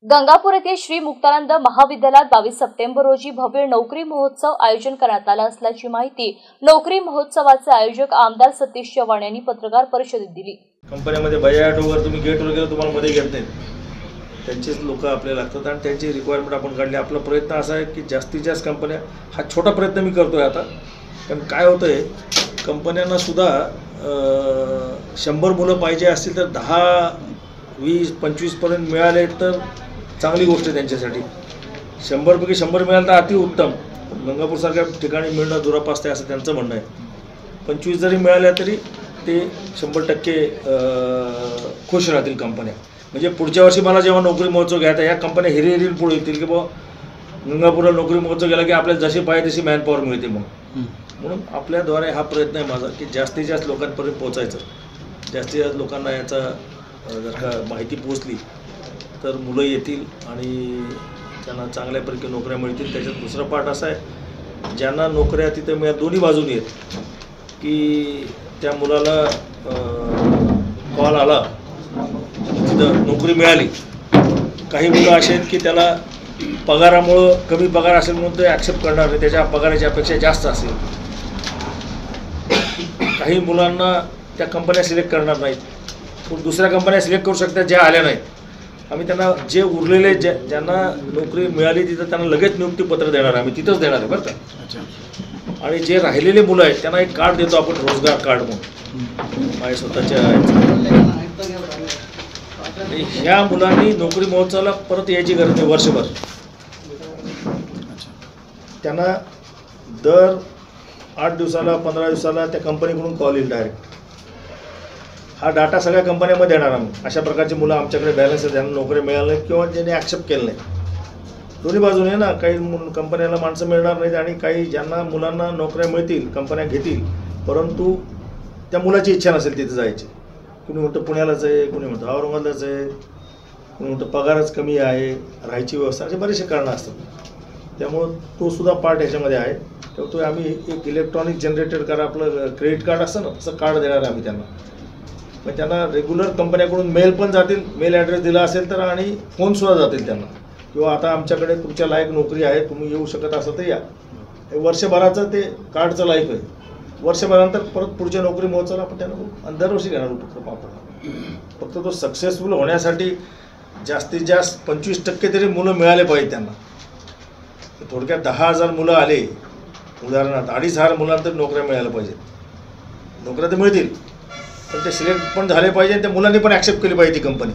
गंगापूर येथे श्री मुक्तानंद महाविद्यालयात 22 सप्टेंबर रोजी भव्य नोकरी महोत्सव आयोजन करण्यात आला असल्याची माहिती नोकरी महोत्सवाचे आयोजक आमदार सतीश चव्हाण यांनी पत्रकार परिषदेत दिली। कंपन्यांमध्ये बयाट वगैरे तुम्ही गेट वगैरे तुम्हाला मध्ये घेत नाहीत, त्यांचेच लोक आपल्याला लागतात आणि त्यांची रिक्वायरमेंट आपण काढली। आपला प्रयत्न असा आहे की जास्तीत जास्त कंपन्या, हा छोटा प्रयत्न मी करतोय आता, कारण काय होतंय कंपन्यांना सुद्धा 100 मुलं पाहिजे असतील तर 10, 20, 25 पर्यंत मिळाले तर चांगली गोष्ट आहे त्यांच्यासाठी। 100 पैकी 100 मिळालं तर अतिउत्तम। गंगापूरसारख्या ठिकाणी मिळणं दुरापास्त आहे असं त्यांचं म्हणणं आहे। 25 जरी मिळाल्या तरी ते 100% खुश राहतील कंपन्या। म्हणजे पुढच्या वर्षी मला जेव्हा नोकरी महोत्सव घ्यायचा, या कंपन्या हिरीहिरीन पुढे येतील की बाबा गंगापूरला नोकरी महोत्सव गेला की आपल्याला जशी पाहिजे तशी मॅनपॉवर मिळते। म्हणून आपल्याद्वारे हा प्रयत्न आहे माझा की जास्तीत जास्त लोकांपर्यंत पोहोचायचं। जास्तीत जास्त लोकांना याचा जर का माहिती पोचली तर मुलं येतील आणि त्यांना चांगल्यापैकी नोकऱ्या मिळतील। त्याच्यात दुसरा पार्ट असा आहे, ज्यांना नोकऱ्या तिथं मिळत दोन्ही बाजूनी आहेत की त्या मुलाला कॉल आला तिथं नोकरी मिळाली। काही मुलं असे आहेत की त्याला पगारामुळं कमी पगार असेल म्हणून ते ॲक्सेप्ट करणार नाही, त्याच्या पगाराची अपेक्षा जास्त असेल। काही मुलांना त्या कंपन्या सिलेक्ट करणार नाहीत, पण दुसऱ्या कंपन्या सिलेक्ट करू शकतात ज्या आल्या नाहीत। आम्ही त्यांना जे उरलेले ज्यांना नोकरी मिळाली तिथं त्यांना लगेच नियुक्तीपत्र देणार, आम्ही तिथंच देणार आहे बरं का। आणि जे राहिलेले मुलं आहेत त्यांना एक कार्ड देतो आपण, रोजगार कार्ड म्हणून माझ्या स्वतःच्या। ह्या मुलांनी नोकरी महोत्सवाला परत यायची गरज नाही वर्षभर। त्यांना दर 8 दिवसाला 15 दिवसाला त्या कंपनीकडून कॉल येईल डायरेक्ट। हा डाटा सगळ्या कंपन्यांमध्ये येणार आम्ही। अशा प्रकारची मुलं आमच्याकडे बॅलन्स आहे, ज्यांना नोकरी मिळाली नाही किंवा ज्यांनी ॲक्सेप्ट केलं नाही। दोन्ही बाजूने ना, काही कंपन्याला माणसं मिळणार नाहीत आणि काही ज्यांना मुलांना नोकऱ्या मिळतील कंपन्या घेतील, परंतु त्या मुलाची इच्छा नसेल तिथे जायची। कुणी म्हणतं पुण्यालाच आहे, कुणी म्हणतं औरंगाबादलाच आहे, कुणी म्हणतं पगारच कमी आहे, राहायची व्यवस्था, असे बरेचसे कारणं असतात। त्यामुळं तो सुद्धा पार्ट ह्याच्यामध्ये आहे। तर तो आम्ही एक इलेक्ट्रॉनिक जनरेटेड कार्ड, आपलं क्रेडिट कार्ड असतं ना तसं कार्ड देणार आम्ही त्यांना। मग त्यांना रेग्युलर कंपन्याकडून मेल पण जातील, मेल ॲड्रेस दिला असेल तर, आणि फोनसुद्धा जातील त्यांना, किंवा आता आमच्याकडे तुमच्या लायक नोकरी आहे, तुम्ही येऊ शकत असाल तर या। वर्षभराचं ते कार्डचं लाईफ आहे। वर्षभरानंतर परत पुढच्या नोकरी महोत्सवाला आपण त्यांना दरवर्षी घेणार उपक्रम आपण। फक्त तो सक्सेसफुल होण्यासाठी जास्तीत जास्त 25% तरी मुलं मिळाले पाहिजे त्यांना। थोडक्यात 10,000 मुलं आले उदाहरणार्थ, 2,500 मुलांना तर नोकऱ्या मिळायला पाहिजेत। नोकऱ्या तर मिळतील पण ते सिलेक्ट पण झाले पाहिजे, त्या मुलांनी पण ॲक्सेप्ट केली पाहिजे ती कंपनी।